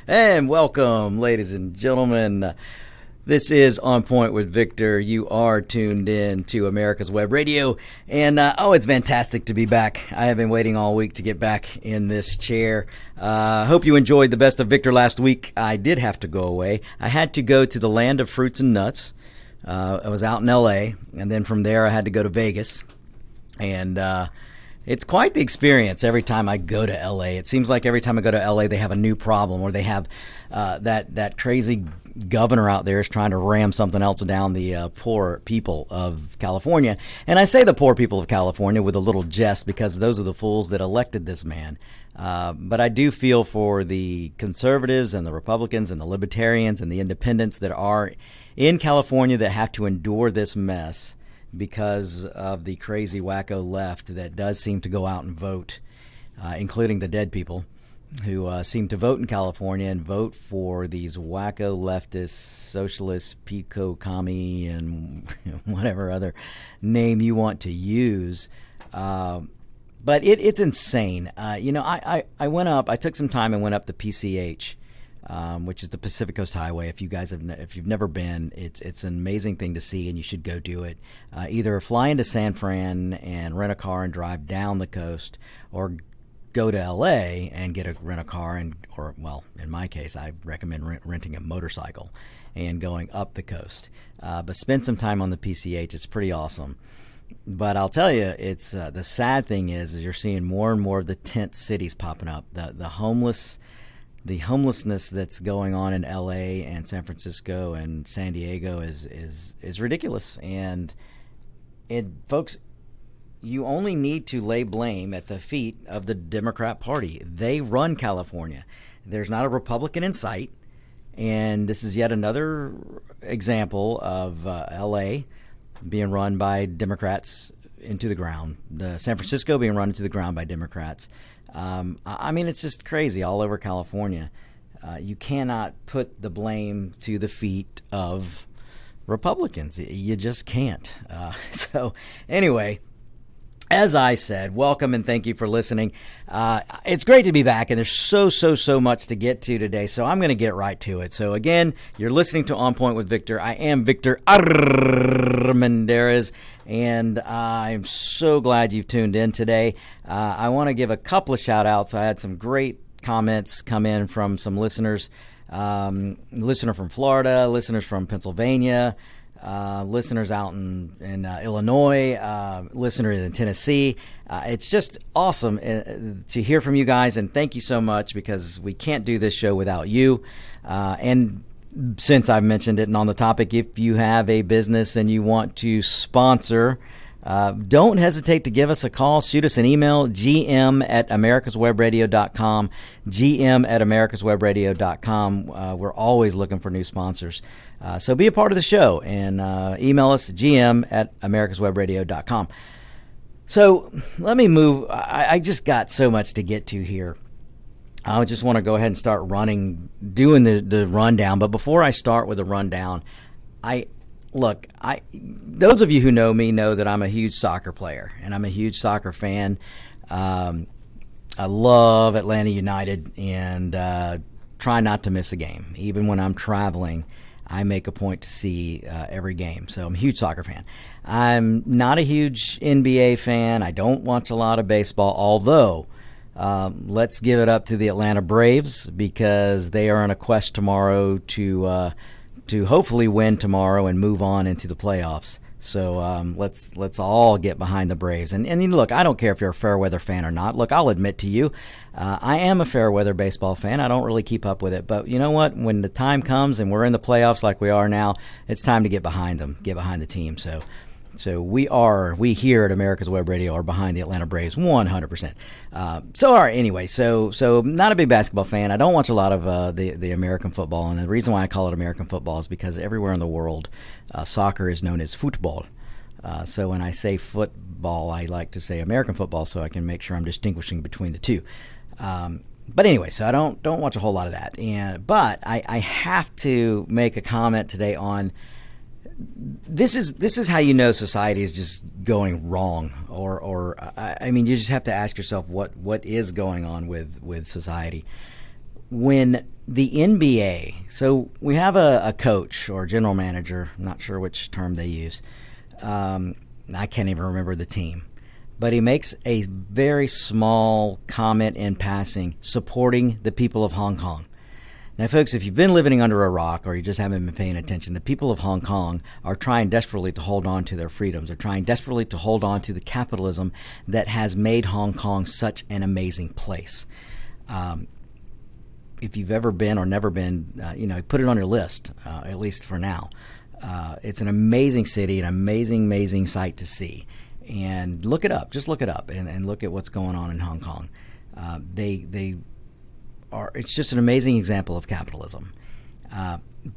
And welcome, ladies and gentlemen. This is On Point with Victor. You are tuned in to America's Web Radio. And, it's fantastic to be back. I have been waiting all week to get back in this chair. Hope you enjoyed the Best of Victor last week. I did have to go away. I had to go to the land of fruits and nuts. I was out in L.A., and then from there I had to go to Vegas. And it's quite the experience every time I go to L.A. It seems like every time I go to L.A. they have a new problem, or they have that crazy governor out there is trying to ram something else down the poor people of California. And I say the poor people of California with a little jest because those are the fools that elected this man. But I do feel for the conservatives and the Republicans and the libertarians and the independents that are in California that have to endure this mess because of the crazy wacko left that does seem to go out and vote, including the dead people who seem to vote in California and vote for these wacko leftist, socialist, pico-commie, and whatever other name you want to use. But it's insane. I went up, I took some time and went up the PCH, which is the Pacific Coast Highway. If you've never been, it's an amazing thing to see, and you should go do it. Either fly into San Fran and rent a car and drive down the coast, or go to LA and rent a car, or in my case, I recommend renting a motorcycle and going up the coast. But spend some time on the PCH. It's pretty awesome. But I'll tell you, it's the sad thing is you're seeing more and more of the tent cities popping up. The homelessness that's going on in LA and San Francisco and San Diego is ridiculous. And folks, you only need to lay blame at the feet of the Democrat Party. They run California. There's not a Republican in sight. And this is yet another example of LA being run by Democrats into the ground. The San Francisco being run into the ground by Democrats. It's just crazy all over California. You cannot put the blame to the feet of Republicans. You just can't. So anyway, as I said, welcome and thank you for listening. It's great to be back, and there's so much to get to today, so I'm going to get right to it. So again, you're listening to On Point with Victor. I am Victor Armendariz, and I'm so glad you've tuned in today. I want to give a couple of shout-outs. I had some great comments come in from some listeners, listener from Florida, listeners from Pennsylvania, listeners out in Illinois, listeners in Tennessee. It's just awesome to hear from you guys, and thank you so much, because we can't do this show without you. And since I've mentioned it and on the topic, if you have a business and you want to sponsor, don't hesitate to give us a call. Shoot us an email, gm@americaswebradio.com, gm@americaswebradio.com. We're always looking for new sponsors. So be a part of the show and email us, gm@americaswebradio.com. So let me move. I just got so much to get to here. I just want to go ahead and start doing the rundown. But before I start with the rundown, those of you who know me know that I'm a huge soccer player, and I'm a huge soccer fan. I love Atlanta United, and try not to miss a game. Even when I'm traveling, I make a point to see every game. So I'm a huge soccer fan. I'm not a huge NBA fan. I don't watch a lot of baseball, although let's give it up to the Atlanta Braves, because they are on a quest tomorrow to hopefully win tomorrow and move on into the playoffs. So let's all get behind the Braves. And look, I don't care if you're a fair weather fan or not. Look, I'll admit to you, I am a fair weather baseball fan. I don't really keep up with it. But you know what? When the time comes and we're in the playoffs like we are now, it's time to get behind them, get behind the team. So we here at America's Web Radio are behind the Atlanta Braves 100%. All right, anyway, so not a big basketball fan. I don't watch a lot of the American football, and the reason why I call it American football is because everywhere in the world, soccer is known as football. So when I say football, I like to say American football, so I can make sure I'm distinguishing between the two. But anyway, so I don't watch a whole lot of that. But I have to make a comment today on this is how you know society is just going wrong, or you just have to ask yourself what is going on with society. when the NBA, so we have a coach or general manager, I'm not sure which term they use. I can't even remember the team. But he makes a very small comment in passing supporting the people of Hong Kong. Now, folks, if you've been living under a rock or you just haven't been paying attention, the people of Hong Kong are trying desperately to hold on to their freedoms. They're trying desperately to hold on to the capitalism that has made Hong Kong such an amazing place. If you've ever been or never been, put it on your list, at least for now. It's an amazing city, an amazing sight to see. And look it up. Just look it up and look at what's going on in Hong Kong. It's just an amazing example of capitalism.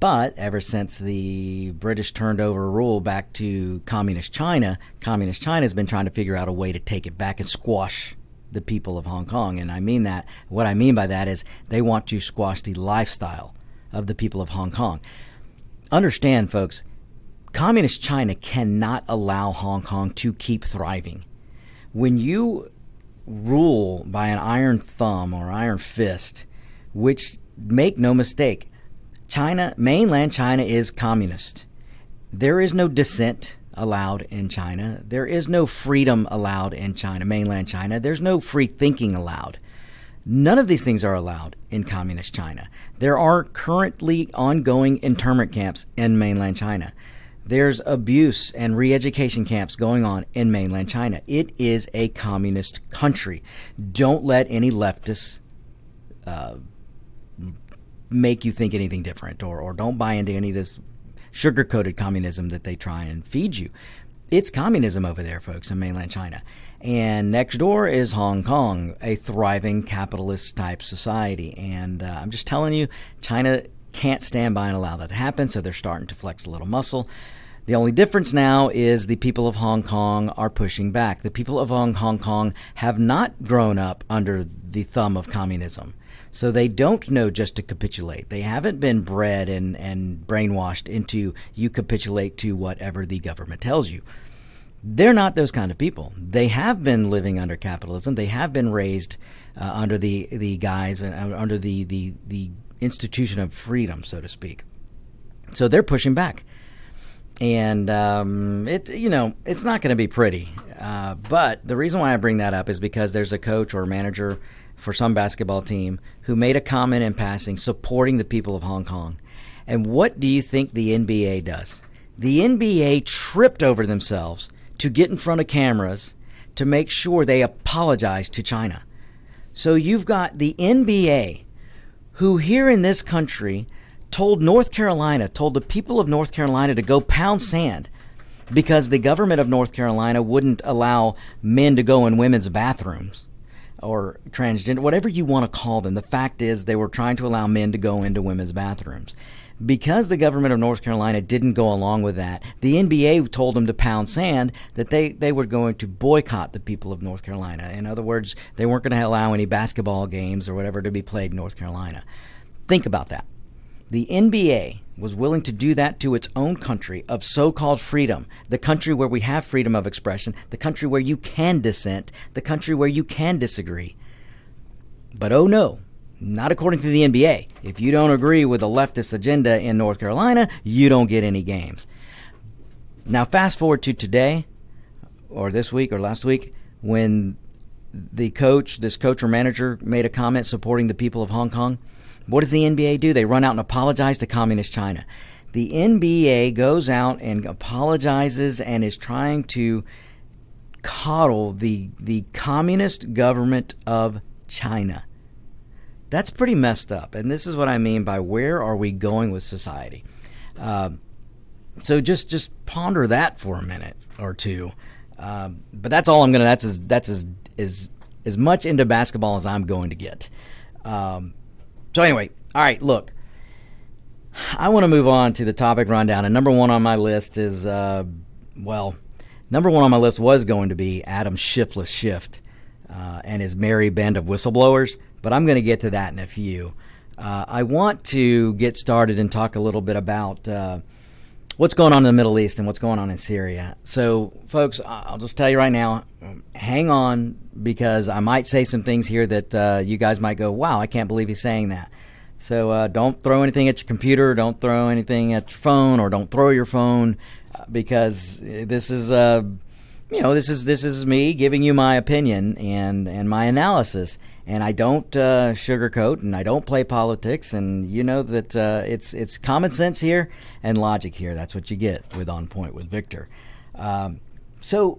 But ever since the British turned over rule back to Communist China has been trying to figure out a way to take it back and squash the people of Hong Kong. And what I mean by that is they want to squash the lifestyle of the people of Hong Kong. Understand, folks, Communist China cannot allow Hong Kong to keep thriving. When you rule by an iron thumb or iron fist, which, make no mistake, mainland China is communist. There is no dissent allowed in China. There is no freedom allowed in China, mainland China. There's no free thinking allowed. None of these things are allowed in communist China. There are currently ongoing internment camps in mainland China. There's abuse and re-education camps going on in mainland China. It is a communist country. Don't let any leftists make you think anything different, or don't buy into any of this sugar-coated communism that they try and feed you. It's communism over there, folks, in mainland China. And next door is Hong Kong, a thriving capitalist-type society. And I'm just telling you, China can't stand by and allow that to happen, so they're starting to flex a little muscle. The only difference now is the people of Hong Kong are pushing back. The people of Hong Kong have not grown up under the thumb of communism, so they don't know just to capitulate. They haven't been bred and brainwashed into you capitulate to whatever the government tells you. They're not those kind of people. They have been living under capitalism. They have been raised under the guise and under the institution of freedom, so to speak. So they're pushing back. And it's not going to be pretty. But the reason why I bring that up is because there's a coach or manager for some basketball team who made a comment in passing supporting the people of Hong Kong. And what do you think the NBA does? The NBA tripped over themselves to get in front of cameras to make sure they apologize to China. So you've got the NBA, who here in this country told the people of North Carolina to go pound sand because the government of North Carolina wouldn't allow men to go in women's bathrooms or transgender, whatever you want to call them. The fact is they were trying to allow men to go into women's bathrooms. Because the government of North Carolina didn't go along with that, the NBA told them to pound sand, that they were going to boycott the people of North Carolina. In other words, they weren't going to allow any basketball games or whatever to be played in North Carolina. Think about that. The NBA was willing to do that to its own country of so-called freedom, the country where we have freedom of expression, the country where you can dissent, the country where you can disagree. But oh no, not according to the NBA. If you don't agree with the leftist agenda in North Carolina, you don't get any games. Now fast forward to today, or this week or last week, when this coach or manager made a comment supporting the people of Hong Kong. What does the NBA do? They run out and apologize to Communist China. The NBA goes out and apologizes and is trying to coddle the communist government of China. That's pretty messed up. And this is what I mean by where are we going with society? So just ponder that for a minute or two. But that's all I'm going to, that's as much into basketball as I'm going to get. So anyway, all right, look, I want to move on to the topic rundown. And number one on my list is, number one on my list was going to be Adam Shiftless Shift and his merry band of whistleblowers. But I'm going to get to that in a few. I want to get started and talk a little bit about what's going on in the Middle East and what's going on in Syria. So, folks, I'll just tell you right now, hang on, because I might say some things here that you guys might go, wow, I can't believe he's saying that. So don't throw anything at your computer, don't throw anything at your phone, or don't throw your phone, because this is this is me giving you my opinion and my analysis, and I don't sugarcoat, and I don't play politics, and you know that it's common sense here and logic here. That's what you get with On Point with Victor. So,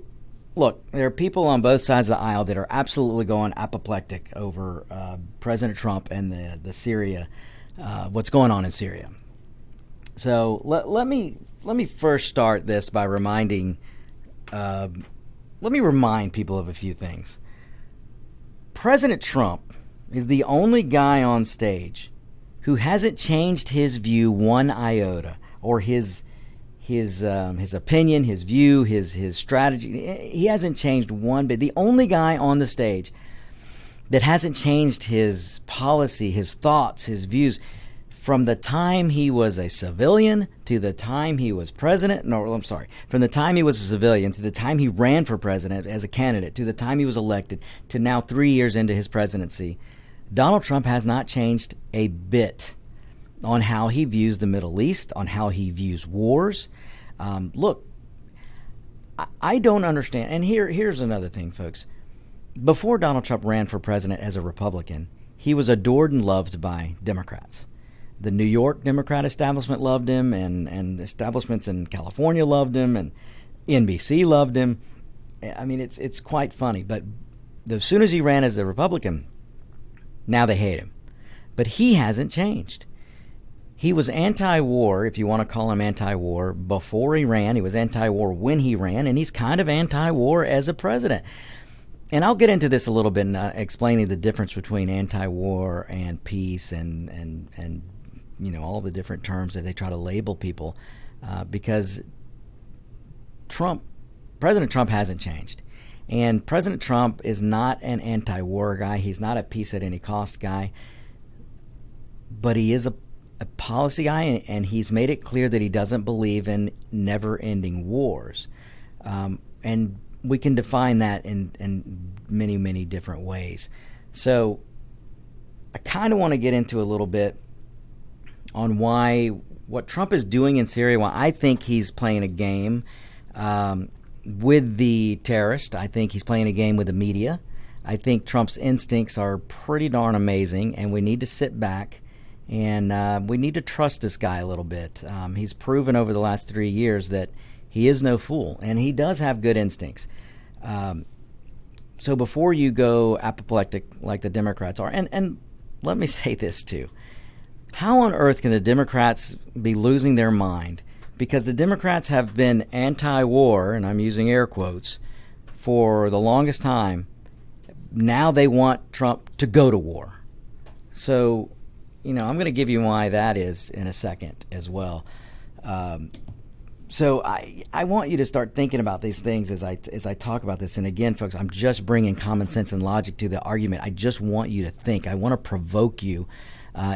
look, there are people on both sides of the aisle that are absolutely going apoplectic over President Trump and the Syria, what's going on in Syria. So let me first start this by remind people of a few things. President Trump is the only guy on stage who hasn't changed his view one iota, or his opinion, his view, his strategy. He hasn't changed one bit. The only guy on the stage that hasn't changed his policy, his thoughts, his views from the time he was a civilian to the time he was president. No, I'm sorry. From the time he was a civilian to the time he ran for president as a candidate to the time he was elected to now 3 years into his presidency, Donald Trump has not changed a bit on how he views the Middle East, on how he views wars. Look, I don't understand. And here's another thing, folks. Before Donald Trump ran for president as a Republican, he was adored and loved by Democrats. The New York Democrat establishment loved him, and establishments in California loved him, and NBC loved him. I mean, it's quite funny. But as soon as he ran as a Republican, now they hate him. But he hasn't changed. He was anti-war, if you want to call him anti-war, before he ran. He was anti-war when he ran, and he's kind of anti-war as a president. And I'll get into this a little bit in explaining the difference between anti-war and peace and all the different terms that they try to label people, because President Trump hasn't changed. And President Trump is not an anti-war guy. He's not a peace at any cost guy. But he is a policy guy, and he's made it clear that he doesn't believe in never-ending wars. And we can define that in many, many different ways. So I kind of want to get into a little bit on what Trump is doing in Syria. Why I think he's playing a game with the terrorists. I think he's playing a game with the media. I think Trump's instincts are pretty darn amazing, and we need to sit back and we need to trust this guy a little bit. He's proven over the last 3 years that he is no fool, and he does have good instincts. So before you go apoplectic like the Democrats are, and let me say this too, how on earth can the Democrats be losing their mind? Because the Democrats have been anti-war, and I'm using air quotes, for the longest time. Now they want Trump to go to war. So, I'm going to give you why that is in a second as well. So I want you to start thinking about these things as I talk about this. And again, folks, I'm just bringing common sense and logic to the argument. I just want you to think. I want to provoke you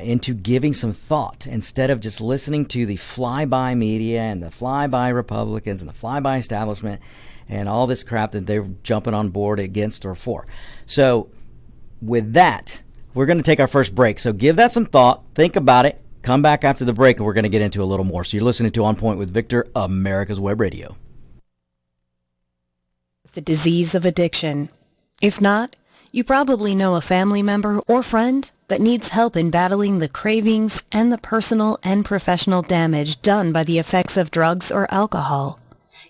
into giving some thought instead of just listening to the fly-by media and the fly-by Republicans and the fly-by establishment and all this crap that they're jumping on board against or for. So with that, we're going to take our first break. So give that some thought. Think about it. Come back after the break, and we're going to get into a little more. So you're listening to On Point with Victor, America's Web Radio. The disease of addiction. If not, you probably know a family member or friend that needs help in battling the cravings and the personal and professional damage done by the effects of drugs or alcohol.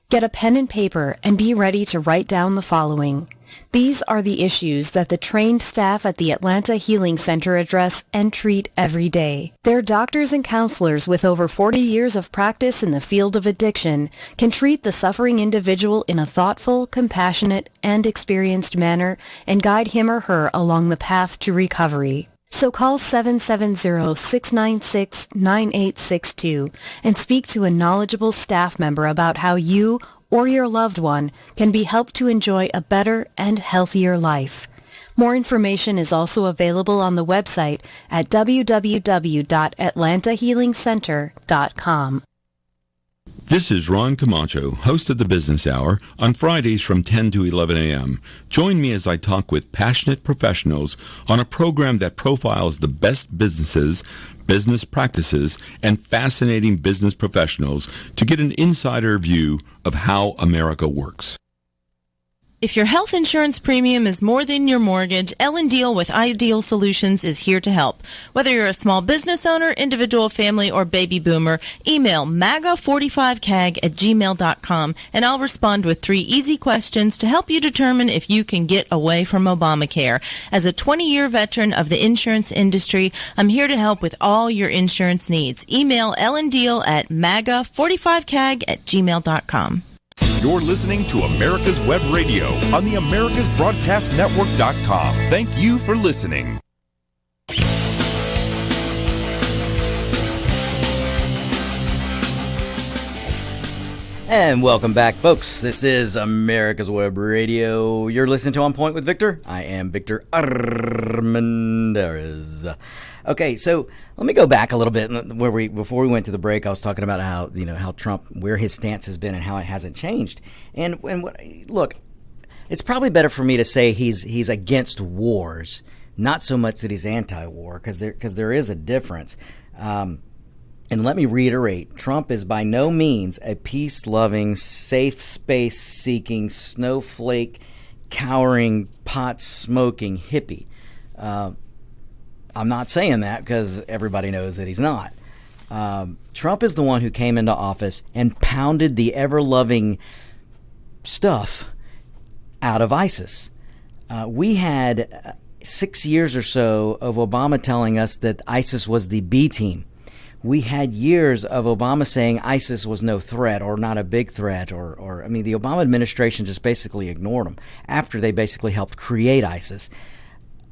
Get a pen and paper and be ready to write down the following. These are the issues that the trained staff at the Atlanta Healing Center address and treat every day. Their doctors and counselors with over 40 years of practice in the field of addiction can treat the suffering individual in a thoughtful, compassionate, and experienced manner and guide him or her along the path to recovery. So call 770-696-9862 and speak to a knowledgeable staff member about how you or your loved one can be helped to enjoy a better and healthier life. More information is also available on the website at www.atlantahealingcenter.com. This is Ron Camacho, host of the Business Hour, on Fridays from 10 to 11 a.m. Join me as I talk with passionate professionals on a program that profiles the best businesses, business practices, and fascinating business professionals to get an insider view of how America works. If your health insurance premium is more than your mortgage, Ellen Deal with Ideal Solutions is here to help. Whether you're a small business owner, individual, family, or baby boomer, email maga45cag@gmail.com and I'll respond with 3 easy questions to help you determine if you can get away from Obamacare. As a 20-year veteran of the insurance industry, I'm here to help with all your insurance needs. Email Ellen Deal at maga45cag@gmail.com. You're listening to America's Web Radio on the AmericasBroadcastNetwork.com. Thank you for listening. And welcome back, folks. This is America's Web Radio. You're listening to On Point with Victor. I am Victor Armendariz. Okay, so let me go back a little bit. Before we went to the break, I was talking about how Trump, where his stance has been and how it hasn't changed. Look, it's probably better for me to say he's against wars, not so much that he's anti-war, because there is a difference. And let me reiterate, Trump is by no means a peace-loving, safe space-seeking, snowflake, cowering, pot-smoking hippie. I'm not saying that because everybody knows that he's not. Trump is the one who came into office and pounded the ever-loving stuff out of ISIS. We had 6 years or so of Obama telling us that ISIS was the B team. We had years of Obama saying ISIS was no threat or not a big threat, the Obama administration just basically ignored them after they basically helped create ISIS.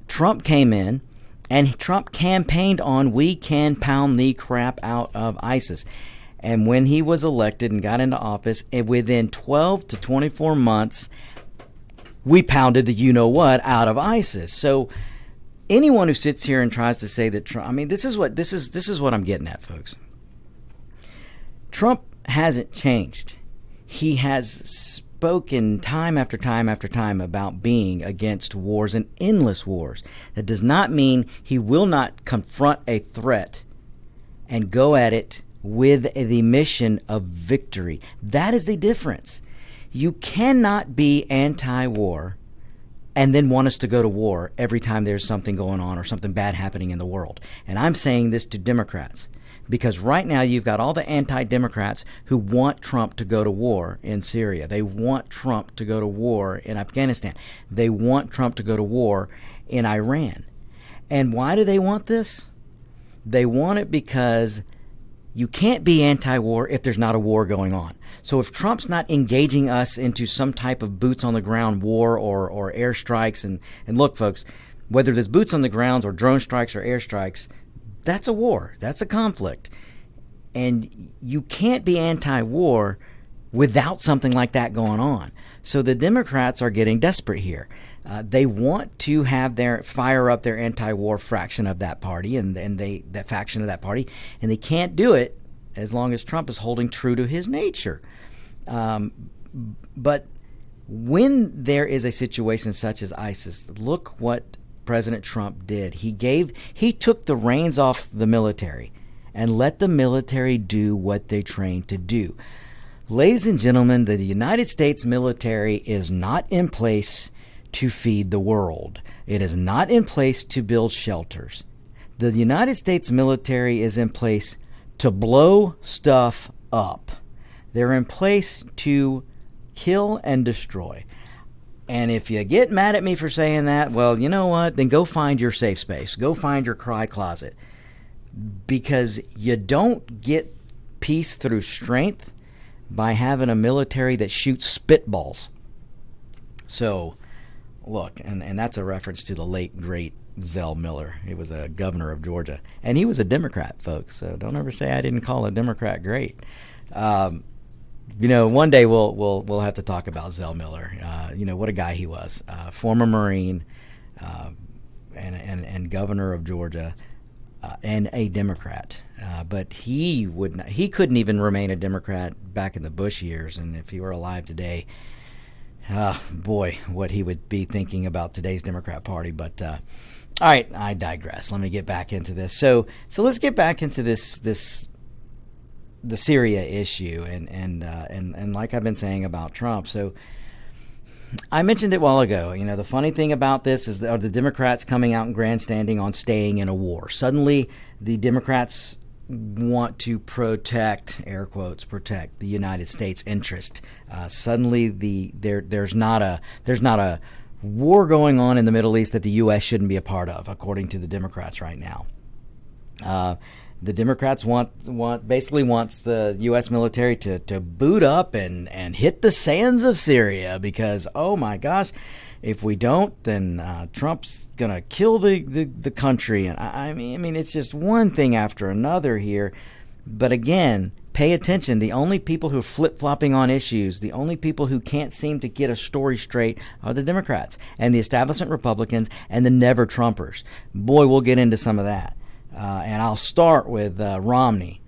Trump came in, and Trump campaigned on, we can pound the crap out of ISIS. And when he was elected and got into office, within 12 to 24 months, we pounded the you-know-what out of ISIS. So anyone who sits here and tries to say that Trump, this is what I'm getting at, folks. Trump hasn't changed. He has spoken time after time after time about being against wars and endless wars. That does not mean he will not confront a threat and go at it with the mission of victory. That is the difference. You cannot be anti-war and then want us to go to war every time there's something going on or something bad happening in the world. And I'm saying this to Democrats, because right now you've got all the anti-Democrats who want Trump to go to war in Syria. They want Trump to go to war in Afghanistan. They want Trump to go to war in Iran. And why do they want this? They want it because you can't be anti-war if there's not a war going on. So if Trump's not engaging us into some type of boots-on-the-ground war or airstrikes, and look, folks, whether there's boots on the ground or drone strikes or airstrikes, that's a war. That's a conflict. And you can't be anti-war without something like that going on. So the Democrats are getting desperate here. They want to have fire up their anti-war fraction of that party and that faction of that party, and they can't do it as long as Trump is holding true to his nature. But when there is a situation such as ISIS, look what President Trump did. He took the reins off the military and let the military do what they trained to do. Ladies and gentlemen, the United States military is not in place to feed the world. It is not in place to build shelters. The United States military is in place to blow stuff up. They're in place to kill and destroy. And if you get mad at me for saying that, well, you know what? Then go find your safe space. Go find your cry closet. Because you don't get peace through strength by having a military that shoots spitballs. So, look, and that's a reference to the late, great Zell Miller. He was a governor of Georgia. And he was a Democrat, folks. So don't ever say I didn't call a Democrat great. One day we'll have to talk about Zell Miller. What a guy he was. Former Marine and governor of Georgia. and a Democrat. But he couldn't even remain a Democrat back in the Bush years. And if he were alive today, boy, what he would be thinking about today's Democrat Party. But all right, I digress. Let me get back into this. So let's get back into the Syria issue and like I've been saying about Trump. So I mentioned it a while ago. The funny thing about this is that the Democrats coming out and grandstanding on staying in a war. Suddenly, the Democrats want to protect, air quotes, protect the United States interest. Suddenly, there's not a war going on in the Middle East that the U.S. shouldn't be a part of, according to the Democrats right now. The Democrats basically wants the U.S. military to boot up and hit the sands of Syria because, oh my gosh, if we don't, then Trump's gonna kill the country. And I mean, it's just one thing after another here. But again, pay attention. The only people who are flip-flopping on issues, the only people who can't seem to get a story straight are the Democrats and the establishment Republicans and the never-Trumpers. Boy, we'll get into some of that. And I'll start with Romney.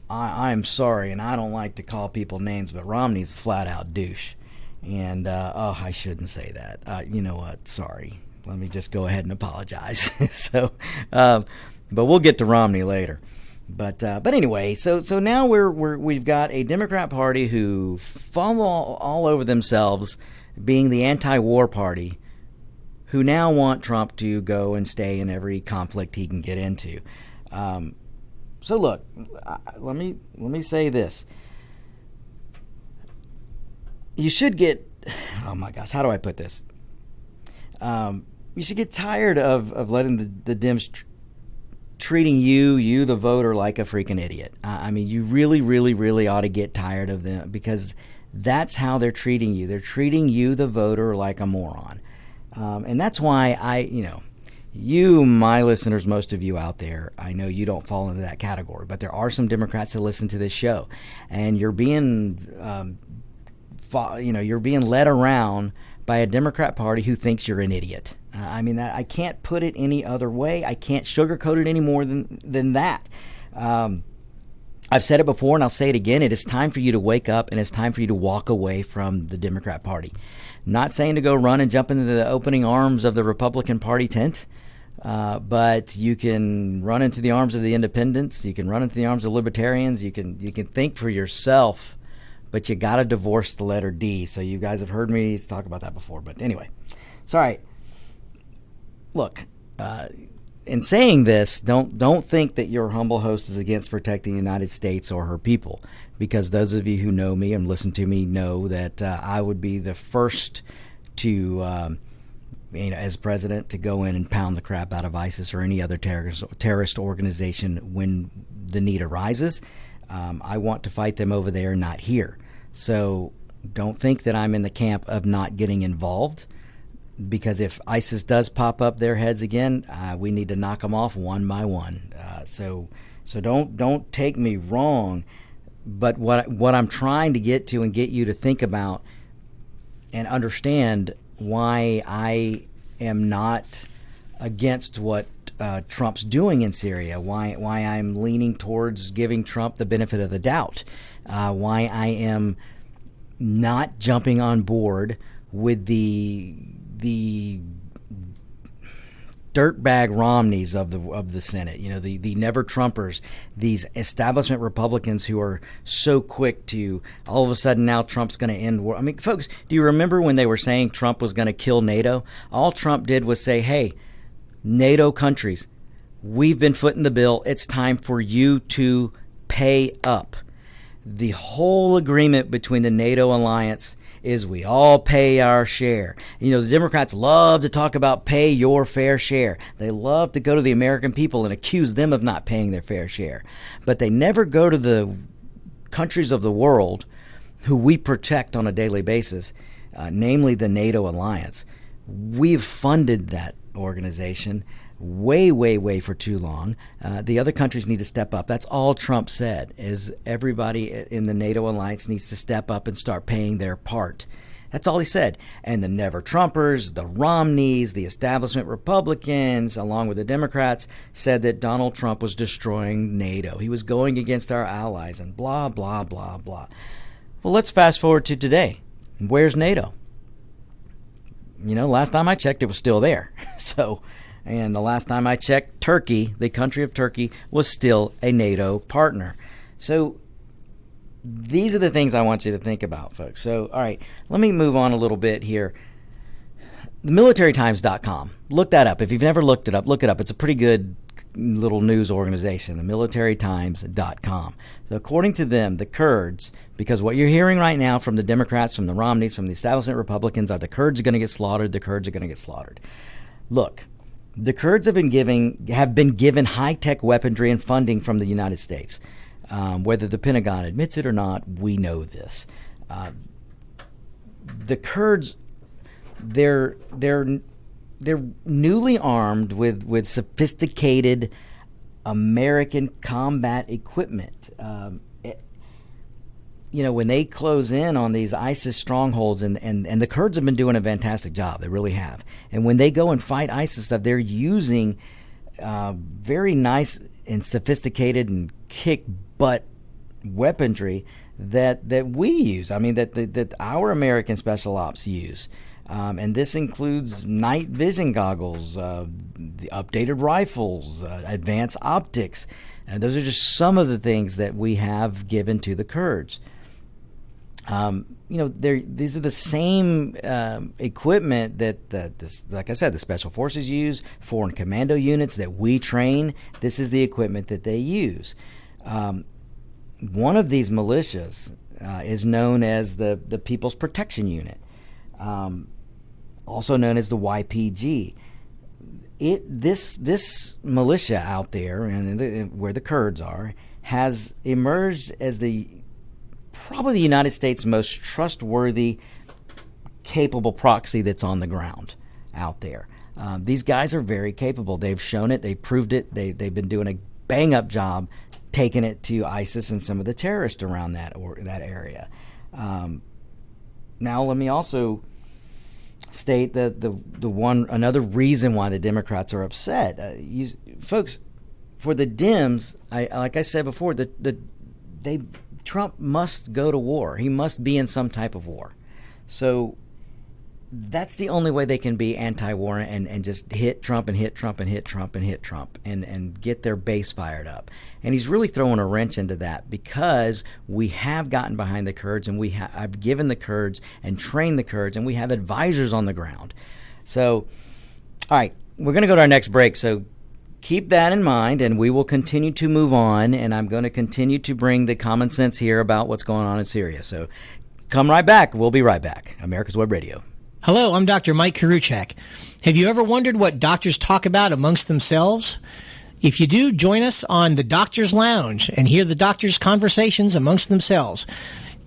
I'm sorry, and I don't like to call people names, but Romney's a flat-out douche. And, I shouldn't say that. You know what? Sorry. Let me just go ahead and apologize. But we'll get to Romney later. But anyway, so now we've got a Democrat Party who fall all over themselves, being the anti-war party, who now want Trump to go and stay in every conflict he can get into. So look, let me say this. You should get, oh my gosh, how do I put this? You should get tired of letting the Dems treating you the voter, like a freaking idiot. I mean, you really, really, really ought to get tired of them, because that's how they're treating you. They're treating you, the voter, like a moron. And that's why you, my listeners, most of you out there, I know you don't fall into that category, but there are some Democrats that listen to this show, and you're being, you're being led around by a Democrat Party who thinks you're an idiot. I mean, I can't put it any other way. I can't sugarcoat it any more than that. I've said it before, and I'll say it again. It is time for you to wake up, and it's time for you to walk away from the Democrat Party. Not saying to go run and jump into the opening arms of the Republican Party tent, but you can run into the arms of the independents. You can run into the arms of libertarians. You can think for yourself, but you got to divorce the letter D. So you guys have heard me talk about that before. But anyway, it's all right. Look, in saying this, don't think that your humble host is against protecting the United States or her people, because those of you who know me and listen to me know that I would be the first to, as president, to go in and pound the crap out of ISIS or any other terrorist organization when the need arises. I want to fight them over there, not here. So don't think that I'm in the camp of not getting involved, because if ISIS does pop up their heads again, we need to knock them off one by one. So don't take me wrong, but what I'm trying to get to and get you to think about and understand why I am not against what Trump's doing in Syria, why I'm leaning towards giving Trump the benefit of the doubt, why I am not jumping on board with the dirtbag Romneys of the Senate, the never Trumpers, these establishment Republicans who are so quick to all of a sudden now Trump's going to end war. I mean, folks, do you remember when they were saying Trump was going to kill NATO? All Trump did was say, hey, NATO countries, we've been footing the bill. It's time for you to pay up. The whole agreement between the NATO alliance is we all pay our share. The Democrats love to talk about pay your fair share. They love to go to the American people and accuse them of not paying their fair share. But they never go to the countries of the world who we protect on a daily basis, namely the NATO alliance. We've funded that organization way for too long. The other countries need to step up. That's all Trump said, is everybody in the NATO alliance needs to step up and start paying their part. That's all he said. And the Never Trumpers, the Romneys, the establishment Republicans, along with the Democrats, said that Donald Trump was destroying NATO. He was going against our allies and blah, blah, blah, blah. Well, let's fast forward to today. Where's NATO? Last time I checked, it was still there. And the last time I checked, Turkey, the country of Turkey, was still a NATO partner. So these are the things I want you to think about, folks. So, all right, let me move on a little bit here. MilitaryTimes.com. Look that up. If you've never looked it up, look it up. It's a pretty good little news organization, the MilitaryTimes.com. So according to them, the Kurds, because what you're hearing right now from the Democrats, from the Romneys, from the establishment Republicans, are the Kurds are going to get slaughtered. The Kurds are going to get slaughtered. Look, the Kurds have been given high-tech weaponry and funding from the United States. Whether the Pentagon admits it or not, we know this. The Kurds, they're newly armed with sophisticated American combat equipment. When they close in on these ISIS strongholds, and the Kurds have been doing a fantastic job. They really have. And when they go and fight ISIS stuff, they're using very nice and sophisticated and kick butt weaponry that we use. I mean, that our American special ops use. And this includes night vision goggles, the updated rifles, advanced optics. And those are just some of the things that we have given to the Kurds. These are the same equipment that, like I said, the special forces use, foreign commando units that we train. This is the equipment that they use. One of these militias is known as the People's Protection Unit, also known as the YPG. This militia out there, and where the Kurds are, has emerged as probably the United States' most trustworthy, capable proxy that's on the ground out there. These guys are very capable. They've shown it. They've proved it. They've been doing a bang-up job taking it to ISIS and some of the terrorists around that area. Now, let me also state that another reason why the Democrats are upset, folks. For the Dems, like I said before, Trump must go to war. He must be in some type of war. So that's the only way they can be anti-war and just hit Trump and hit Trump and hit Trump and hit Trump and get their base fired up. And he's really throwing a wrench into that because we have gotten behind the Kurds and I've given the Kurds and trained the Kurds and we have advisors on the ground. So, all right, we're going to go to our next break. So keep that in mind, and we will continue to move on, and I'm going to continue to bring the common sense here about what's going on in Syria. So come right back. We'll be right back. America's Web Radio. Hello, I'm Dr. Mike Karuchak. Have you ever wondered what doctors talk about amongst themselves? If you do, join us on the Doctor's Lounge and hear the doctors' conversations amongst themselves.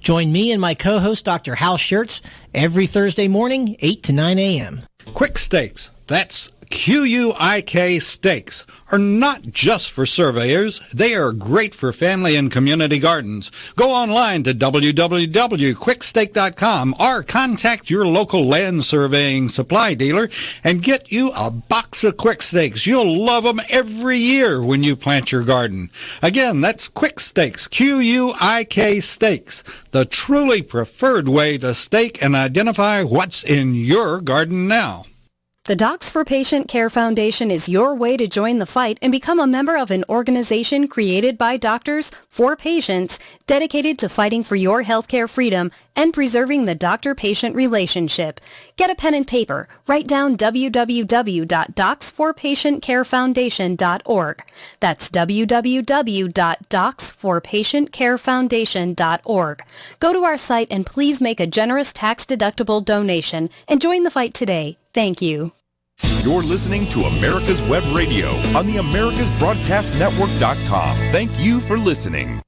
Join me and my co-host, Dr. Hal Schertz, every Thursday morning, 8 to 9 a.m. Quick Steaks, that's QUIK steaks, are not just for surveyors. They are great for family and community gardens. Go online to www.quicksteak.com or contact your local land surveying supply dealer and get you a box of Quick Steaks. You'll love them every year when you plant your garden. Again, that's Quick Steaks, QUIK steaks, the truly preferred way to stake and identify what's in your garden now. The Docs for Patient Care Foundation is your way to join the fight and become a member of an organization created by doctors for patients dedicated to fighting for your healthcare freedom and preserving the doctor-patient relationship. Get a pen and paper. Write down www.docsforpatientcarefoundation.org. That's www.docsforpatientcarefoundation.org. Go to our site and please make a generous tax-deductible donation and join the fight today. Thank you. You're listening to America's Web Radio on the AmericasBroadcastNetwork.com. Thank you for listening.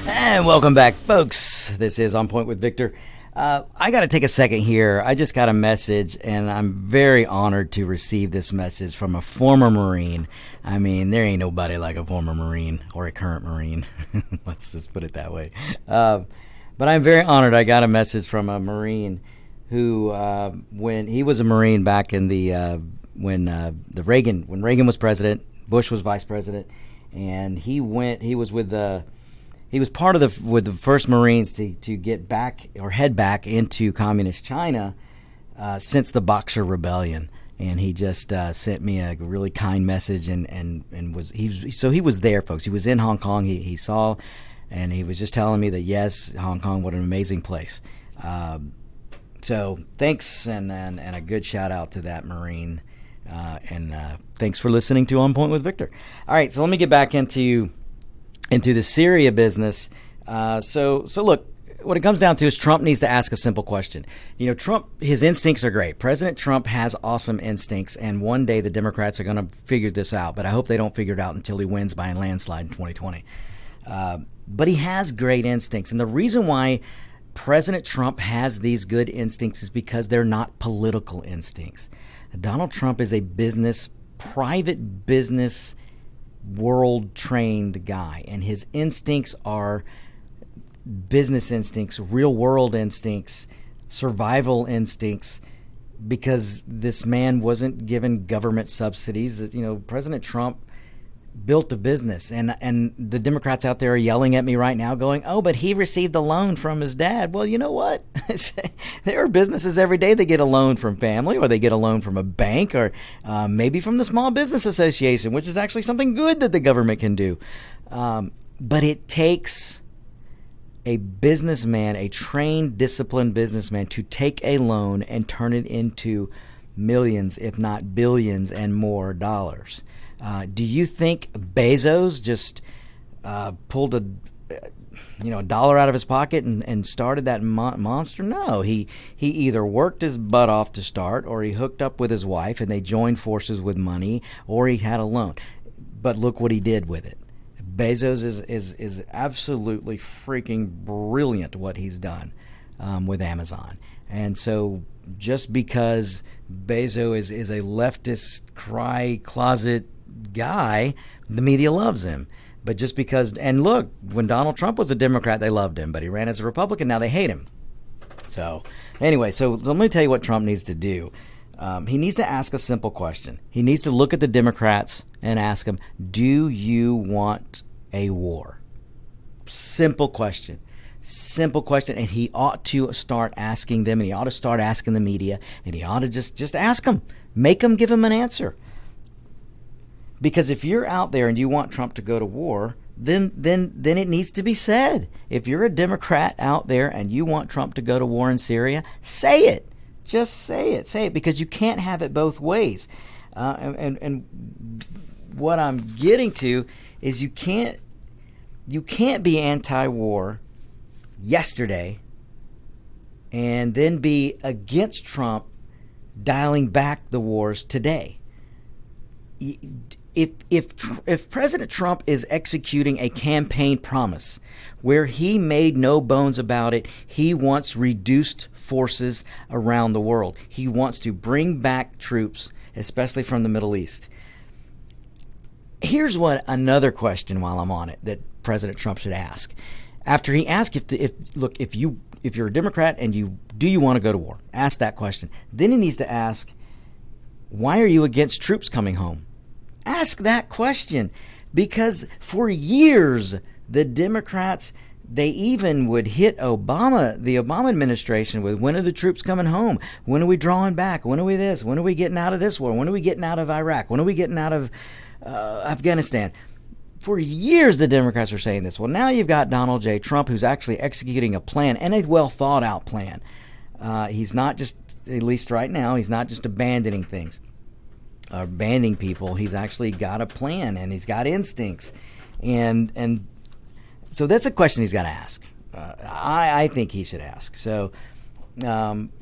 And welcome back, folks. This is On Point with Victor. I got to take a second here. I just got a message, and I'm very honored to receive this message from a former Marine. I mean, there ain't nobody like a former Marine or a current Marine. Let's just put it that way. But I'm very honored. I got a message from a Marine who, when he was a Marine back in the when Reagan was president, Bush was vice president, and he was part of the first Marines to get back or head back into communist China since the Boxer Rebellion. And he just sent me a really kind message and he was there, folks. He was in Hong Kong. He saw, and he was just telling me that yes, Hong Kong, what an amazing place. So thanks and a good shout out to that Marine. And thanks for listening to On Point with Victor. All right, so let me get back into the Syria business. So look, what it comes down to is Trump needs to ask a simple question. You know, Trump, his instincts are great. President Trump has awesome instincts, and one day the Democrats are going to figure this out. But I hope they don't figure it out until he wins by a landslide in 2020. But he has great instincts, and the reason why President Trump has these good instincts is because they're not political instincts. Donald Trump is a private business, world-trained guy, and his instincts are business instincts, real-world instincts, survival instincts, because this man wasn't given government subsidies. You know, President Trump built a business, and the Democrats out there are yelling at me right now going, oh, but he received a loan from his dad. Well, you know what? There are businesses every day that get a loan from family, or they get a loan from a bank, or maybe from the Small Business Association, which is actually something good that the government can do. But it takes a businessman, a trained, disciplined businessman, to take a loan and turn it into millions, if not billions and more dollars. Do you think Bezos just pulled a dollar out of his pocket and started that monster? No, he either worked his butt off to start, or he hooked up with his wife and they joined forces with money, or he had a loan. But look what he did with it. Bezos is absolutely freaking brilliant what he's done with Amazon. And so just because Bezos is a leftist cry closet guy, the media loves him. But just because, and look, when Donald Trump was a Democrat, they loved him, but he ran as a Republican, now they hate him. So anyway, so let me tell you what Trump needs to do. He needs to ask a simple question. He needs to look at the Democrats and ask them, do you want a war? Simple question. Simple question. And he ought to start asking them, and he ought to start asking the media, and he ought to just ask them. Make them give him an answer. Because if you're out there and you want Trump to go to war, then it needs to be said. If you're a Democrat out there and you want Trump to go to war in Syria, say it. Just say it. Say it, because you can't have it both ways. And what I'm getting to is you can't be anti-war yesterday and then be against Trump dialing back the wars today. If President Trump is executing a campaign promise where he made no bones about it, he wants reduced forces around the world. He wants to bring back troops, especially from the Middle East. Here's what another question while I'm on it that President Trump should ask. After he asks if you're a Democrat and do you want to go to war? Ask that question. Then he needs to ask, why are you against troops coming home? Ask that question, because for years the Democrats, they even would hit the Obama administration with, when are the troops coming home? When are we drawing back? When are we this? When are we getting out of this war? When are we getting out of Iraq? When are we getting out of Afghanistan? For years the Democrats are saying this. Well, now you've got Donald J. Trump, who's actually executing a plan, and a well thought out plan. He's not just, at least right now, he's not just abandoning things. Banning people. He's actually got a plan, and he's got instincts, and so that's a question he's got to ask. I think he should ask. So, and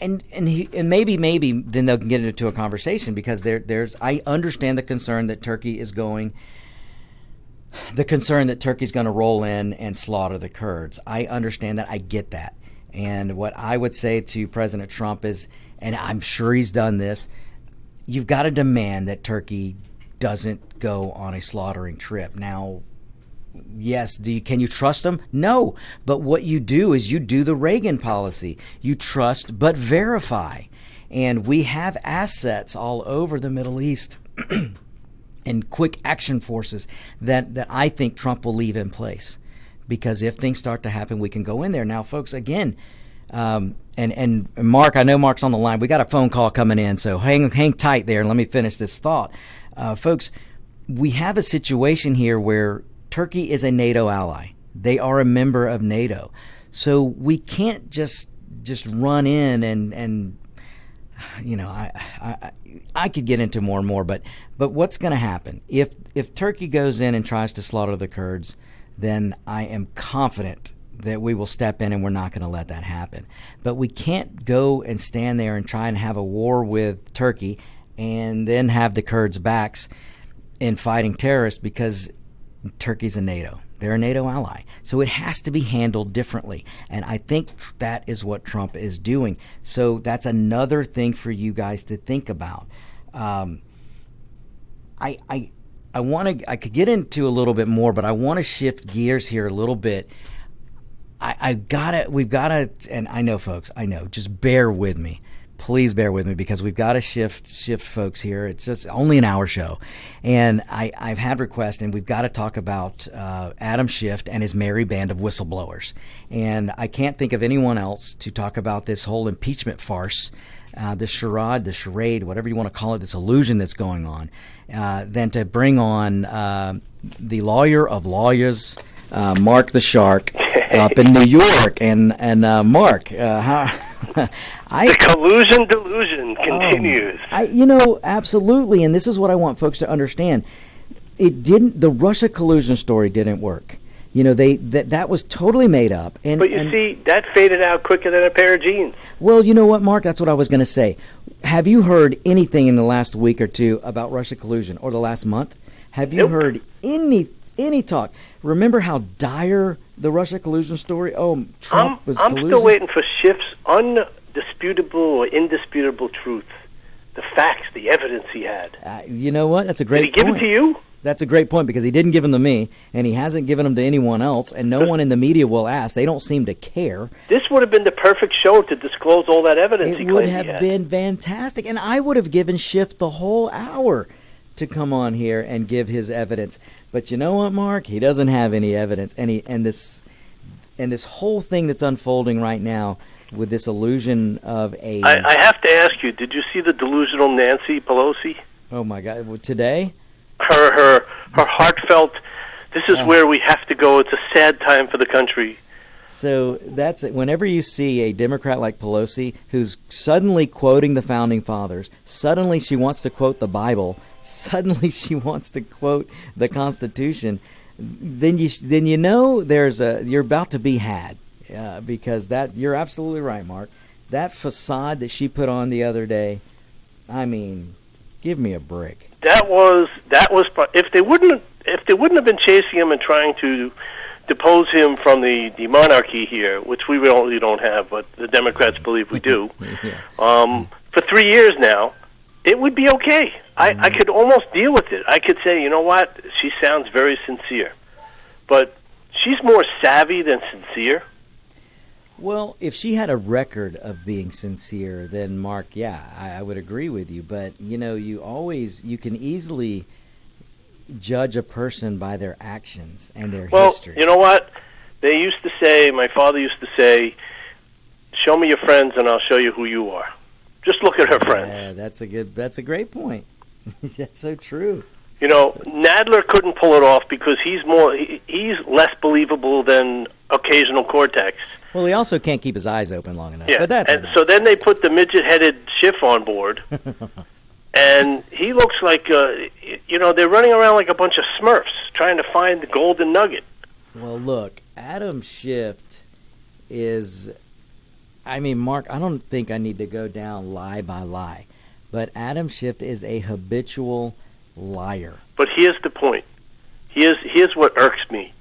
maybe then they'll get into a conversation, because there's I understand the concern that Turkey is going the concern that Turkey's going to roll in and slaughter the Kurds. I understand that. I get that. And what I would say to President Trump is, and I'm sure he's done this, you've got to demand that Turkey doesn't go on a slaughtering trip. Now, yes, can you trust them? No. But what you do is you do the Reagan policy. You trust but verify. And we have assets all over the Middle East and quick action forces that I think Trump will leave in place. Because if things start to happen, we can go in there. Now, folks, again, and Mark, I know Mark's on the line. We got a phone call coming in, so hang tight there and let me finish this thought. Folks, we have a situation here where Turkey is a NATO ally. They are a member of NATO. So we can't just run in and you know, I could get into more and more, but what's going to happen? If Turkey goes in and tries to slaughter the Kurds, then I am confident that we will step in and we're not going to let that happen. But we can't go and stand there and try and have a war with Turkey and then have the Kurds' backs in fighting terrorists because Turkey's a NATO. They're a NATO ally. So it has to be handled differently. And I think that is what Trump is doing. So that's another thing for you guys to think about. I could get into a little bit more, but I want to shift gears here a little bit. We've got to, and I know, folks, just bear with me. Please bear with me because we've got to shift folks here. It's just only an hour show. And I've had requests, and we've got to talk about Adam Schiff and his merry band of whistleblowers. And I can't think of anyone else to talk about this whole impeachment farce, the charade, whatever you want to call it, this illusion that's going on, than to bring on the lawyer of lawyers, Mark the Shark, up in New York. And Mark, the collusion delusion continues. Absolutely, and this is what I want folks to understand. The Russia collusion story didn't work. That was totally made up. But you see, that faded out quicker than a pair of jeans. Well, you know what, Mark? That's what I was going to say. Have you heard anything in the last week or two about Russia collusion, or the last month? Have you heard any talk? Remember how dire the Russia collusion story? Oh, Trump was collusion? I'm still waiting for Schiff's undisputable or indisputable truth, the facts, the evidence he had. You know what? That's a great point. Did he give it to you? That's a great point because he didn't give them to me, and he hasn't given them to anyone else, and no one in the media will ask. They don't seem to care. This would have been the perfect show to disclose all that evidence. It would have been fantastic, and I would have given Schiff the whole hour to come on here and give his evidence. But you know what, Mark? He doesn't have any evidence, and this whole thing that's unfolding right now with this illusion of a... I have to ask you, did you see the delusional Nancy Pelosi? Oh, my God. Today? Her heartfelt, this is where we have to go. It's a sad time for the country. So that's it. Whenever you see a Democrat like Pelosi who's suddenly quoting the Founding Fathers, suddenly she wants to quote the Bible, suddenly she wants to quote the Constitution, then you know you're about to be had. Because you're absolutely right, Mark. That facade that she put on the other day, I mean, give me a break. That was if they wouldn't have been chasing him and trying to depose him from the monarchy here, which we really don't have, but the Democrats believe we do. Yeah. For 3 years now, it would be okay. I could almost deal with it. I could say, you know what, she sounds very sincere, but she's more savvy than sincere. Well, if she had a record of being sincere, then Mark, yeah, I would agree with you. But you can easily judge a person by their actions and their history. Well, you know what? They used to say, my father used to say, show me your friends and I'll show you who you are. Just look at her friends. Yeah, that's a great point. That's so true. Nadler couldn't pull it off because he's less believable than occasional Cortex. Well, he also can't keep his eyes open long enough. Yeah, but so then they put the midget-headed Schiff on board, and he looks like, they're running around like a bunch of Smurfs trying to find the golden nugget. Well, look, Adam Schiff is, Mark, I don't think I need to go down lie by lie, but Adam Schiff is a habitual liar. But here's the point. Here's what irks me.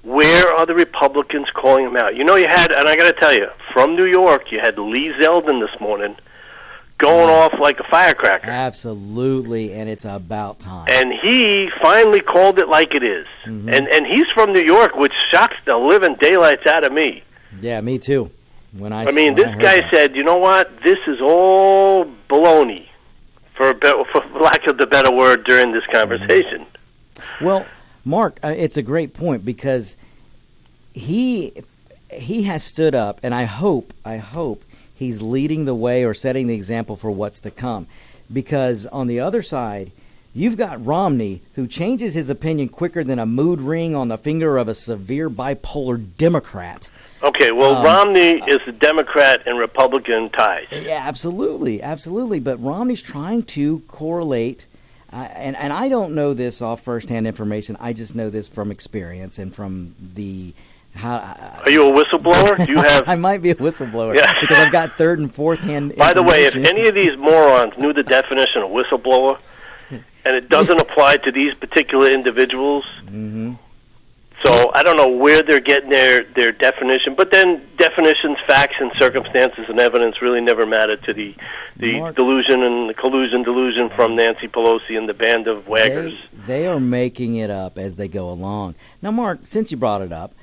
Where are the Republicans calling him out? You know, you had, and I got to tell you, from New York, you had Lee Zeldin this morning going off like a firecracker. Absolutely, and it's about time. And he finally called it like it is. Mm-hmm. And he's from New York, which shocks the living daylights out of me. Yeah, me too. This guy said, you know what? This is all baloney, for lack of the better word, during this conversation. Well, Mark, it's a great point because he has stood up, and I hope he's leading the way or setting the example for what's to come. Because on the other side, you've got Romney, who changes his opinion quicker than a mood ring on the finger of a severe bipolar Democrat. Okay, well, Romney is a Democrat and Republican ties. Yeah, absolutely. But Romney's trying to correlate. And I don't know this off first-hand information. I just know this from experience and from the. Are you a whistleblower? Do you have? I might be a whistleblower because I've got third and fourth-hand. By the way, if any of these morons knew the definition of whistleblower, and it doesn't apply to these particular individuals, so I don't know where they're getting their definition. But then definitions, facts, and circumstances and evidence really never matter to the delusion and the delusion from Nancy Pelosi and the band of waggers. They are making it up as they go along. Now, Mark, since you brought it up,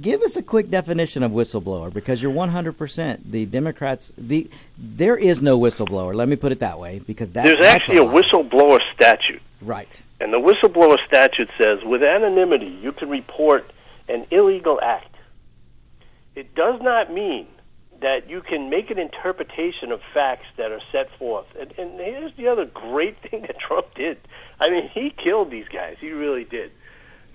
give us a quick definition of whistleblower, because you're 100%. The Democrats, there is no whistleblower. Let me put it that way, because there's actually a whistleblower statute. Right. And the whistleblower statute says, with anonymity, you can report an illegal act. It does not mean that you can make an interpretation of facts that are set forth. And here's the other great thing that Trump did. I mean, he killed these guys. He really did.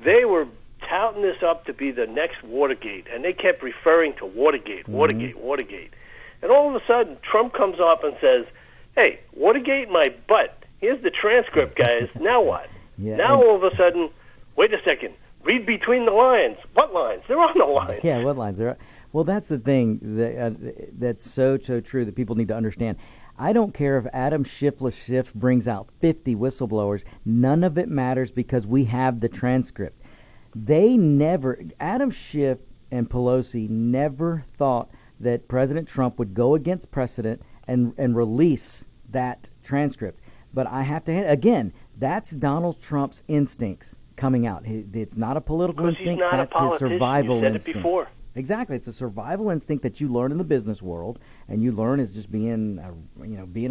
They were touting this up to be the next Watergate, and they kept referring to Watergate. And all of a sudden, Trump comes up and says, hey, Watergate my butt. Here's the transcript, guys. Now what? Now all of a sudden, wait a second, read between the lines. What lines? There are no lines. Yeah, what lines? Well, that's the thing that's so true that people need to understand. I don't care if Adam Schiff brings out 50 whistleblowers. None of it matters because we have the transcript. Adam Schiff and Pelosi never thought that President Trump would go against precedent and release that transcript. But I have to, again, that's Donald Trump's instincts coming out. It's not a political instinct. That's his survival instinct. You said it before. Exactly. It's a survival instinct that you learn in the business world, and you learn as just being a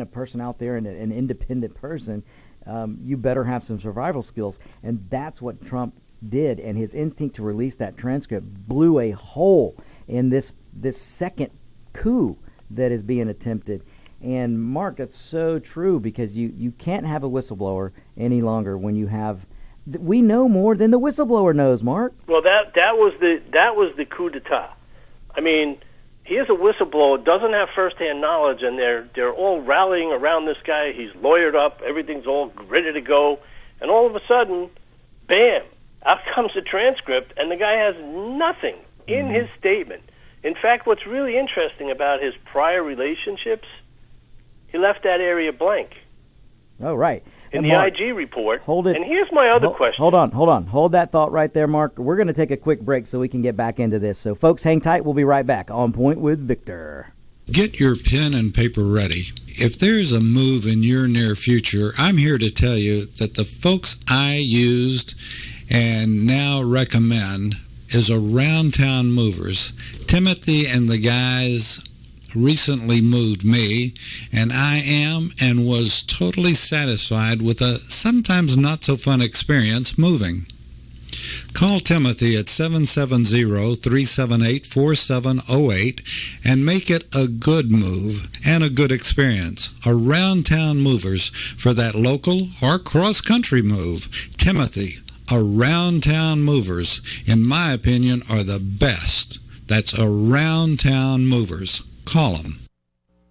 person out there and an independent person. You better have some survival skills, and that's what Trump did. And his instinct to release that transcript blew a hole in this second coup that is being attempted. And Mark, that's so true, because you can't have a whistleblower any longer when you have. We know more than the whistleblower knows, Mark. Well, that was the coup d'état. I mean, here's a whistleblower, doesn't have firsthand knowledge, and they're all rallying around this guy. He's lawyered up, everything's all ready to go, and all of a sudden, bam! Out comes the transcript, and the guy has nothing in his statement. In fact, what's really interesting about his prior relationships, he left that area blank. Oh, right. In the IG report. Hold it. And here's my other question. Hold on. Hold that thought right there, Mark. We're going to take a quick break so we can get back into this. So, folks, hang tight. We'll be right back. On Point with Victor. Get your pen and paper ready. If there's a move in your near future, I'm here to tell you that the folks I used and now recommend is Around Town Movers. Timothy and the guys recently moved me, and I am and was totally satisfied with a sometimes not so fun experience moving. Call Timothy at 770-378-4708 and make it a good move and a good experience. Around Town Movers for that local or cross-country move. Timothy, Around Town Movers, in my opinion, are the best. That's Around Town Movers. Call them.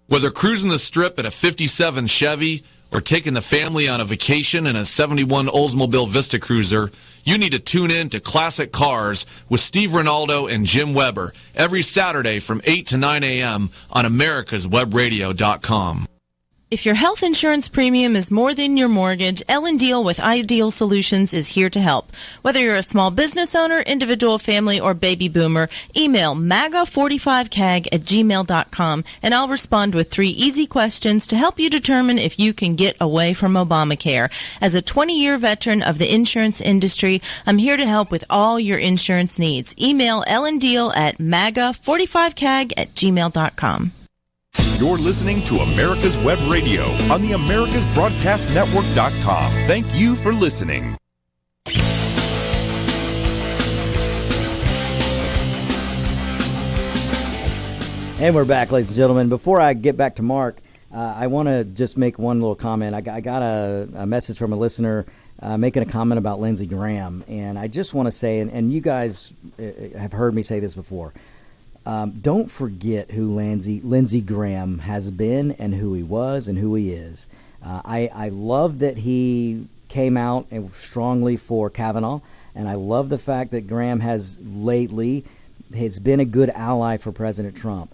Whether cruising the strip in a 57 Chevy or taking the family on a vacation in a 71 Oldsmobile Vista Cruiser, you need to tune in to Classic Cars with Steve Ronaldo and Jim Weber every Saturday from 8 to 9 a.m. on americaswebradio.com. If your health insurance premium is more than your mortgage, Ellen Deal with Ideal Solutions is here to help. Whether you're a small business owner, individual, family, or baby boomer, email maga45cag@gmail.com and I'll respond with 3 easy questions to help you determine if you can get away from Obamacare. As a 20-year veteran of the insurance industry, I'm here to help with all your insurance needs. Email Ellen Deal at maga45cag@gmail.com. You're listening to America's Web Radio on the AmericasBroadcastNetwork.com. Thank you for listening. And we're back, ladies and gentlemen. Before I get back to Mark, I want to just make one little comment. I got a message from a listener making a comment about Lindsey Graham. And I just want to say, and you guys have heard me say this before, don't forget who Lindsey Graham has been and who he was and who he is. I love that he came out strongly for Kavanaugh, and I love the fact that Graham has been a good ally for President Trump.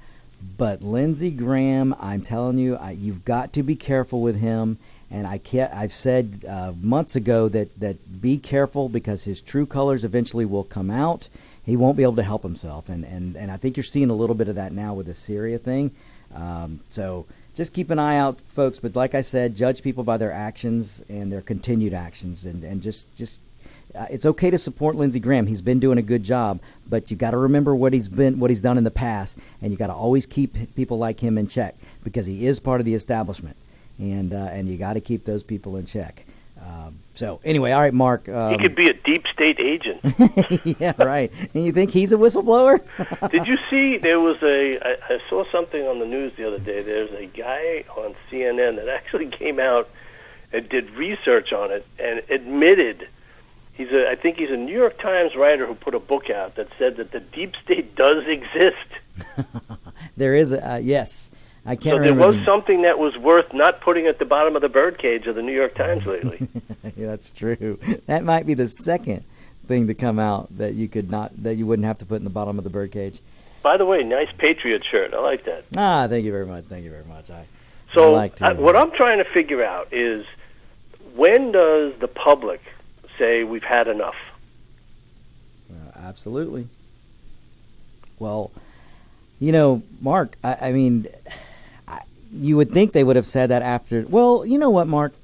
But Lindsey Graham, I'm telling you, you've got to be careful with him. And I've said months ago that be careful because his true colors eventually will come out. He won't be able to help himself, and I think you're seeing a little bit of that now with the Syria thing. So just keep an eye out, folks. But like I said, judge people by their actions and their continued actions, and just it's okay to support Lindsey Graham. He's been doing a good job, but you got to remember what he's done in the past, and you got to always keep people like him in check because he is part of the establishment, and you got to keep those people in check. So anyway, all right, Mark. He could be a deep state agent. Yeah, right. And you think he's a whistleblower? Did you see there was I saw something on the news the other day. There's a guy on CNN that actually came out and did research on it and admitted I think he's a New York Times writer who put a book out that said that the deep state does exist. There is yes. I can't remember. So there was something that was worth not putting at the bottom of the birdcage of the New York Times lately. Yeah, that's true. That might be the second thing to come out that you wouldn't have to put in the bottom of the birdcage. By the way, nice Patriot shirt. I like that. Thank you very much. Thank you very much. What I'm trying to figure out is when does the public say we've had enough? Absolutely. Well, Mark, I mean, you would think they would have said that after. Well, you know what, Mark?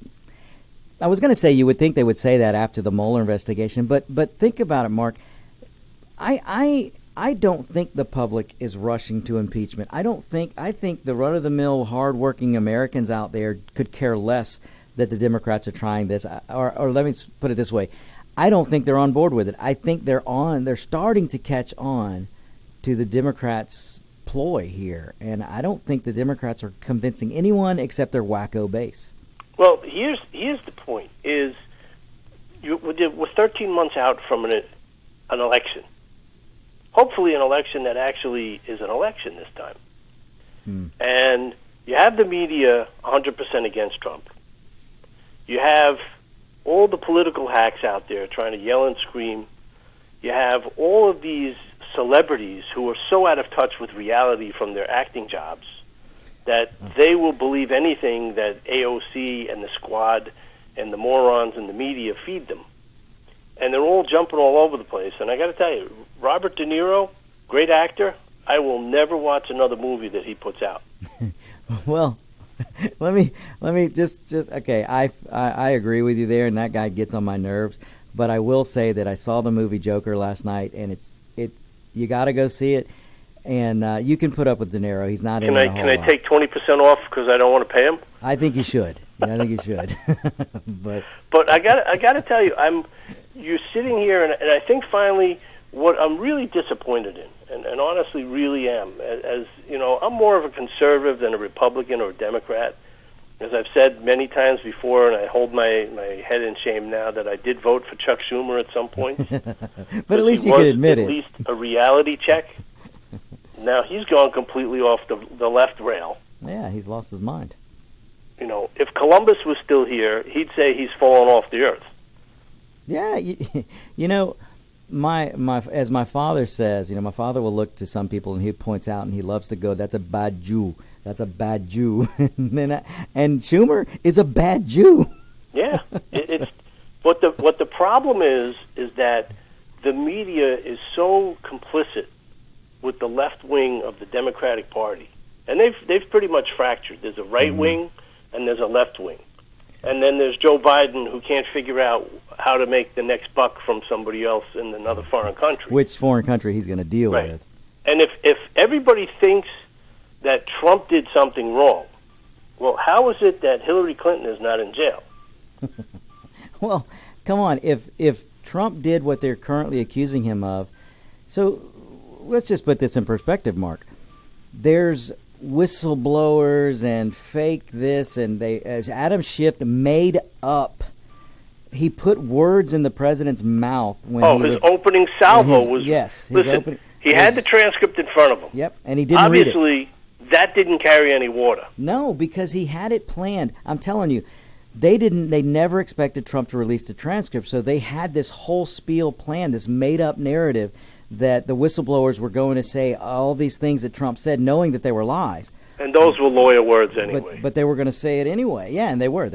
I was going to say you would think they would say that after the Mueller investigation, but think about it, Mark. I don't think the public is rushing to impeachment. I think the run-of-the-mill, hard-working Americans out there could care less that the Democrats are trying this. Or let me put it this way: I don't think they're on board with it. I think they're starting to catch on to the Democrats' ploy here, and I don't think the Democrats are convincing anyone except their wacko base. Well, here's the point: is we're 13 months out from an election. Hopefully, an election that actually is an election this time. And you have the media 100% against Trump. You have all the political hacks out there trying to yell and scream. You have all of these celebrities who are so out of touch with reality from their acting jobs that they will believe anything that AOC and the squad and the morons in the media feed them. And they're all jumping all over the place. And I got to tell you, Robert De Niro, great actor, I will never watch another movie that he puts out. Well, let me just okay. I agree with you there, and that guy gets on my nerves. But I will say that I saw the movie Joker last night, and you got to go see it. And you can put up with De Niro. He's not in it a whole lot. Can I take 20% off because I don't want to pay him? I think you should. I think you should. But I got to tell you, you're sitting here, and I think finally what I'm really disappointed in, and honestly really am, as you know, I'm more of a conservative than a Republican or a Democrat. As I've said many times before, and I hold my head in shame now that I did vote for Chuck Schumer at some point. But at least you can admit it. At least a reality check. Now he's gone completely off the left rail. Yeah, he's lost his mind. You know, if Columbus was still here, he'd say he's fallen off the earth. Yeah, you know, as my father says, my father will look to some people and he points out and he loves to go, that's a bad Jew. That's a bad Jew. and Schumer is a bad Jew. Yeah. It's what the problem is that the media is so complicit with the left wing of the Democratic Party. And they've pretty much fractured. There's a right wing and there's a left wing. And then there's Joe Biden, who can't figure out how to make the next buck from somebody else in another foreign country. Which foreign country he's going to deal with. And if everybody thinks that Trump did something wrong, well, how is it that Hillary Clinton is not in jail? Well, come on. If Trump did what they're currently accusing him of, so let's just put this in perspective, Mark. There's whistleblowers and fake this, and Adam Schiff made up. He put words in the president's mouth when his opening salvo was. Yes, his listen, opening. He had the transcript in front of him. Yep, and he didn't read it. Obviously, that didn't carry any water. No, because he had it planned. I'm telling you, they never expected Trump to release the transcript, so they had this whole spiel planned, this made-up narrative that the whistleblowers were going to say all these things that Trump said, knowing that they were lies. And those were lawyer words anyway. But they were going to say it anyway. Yeah, and they were.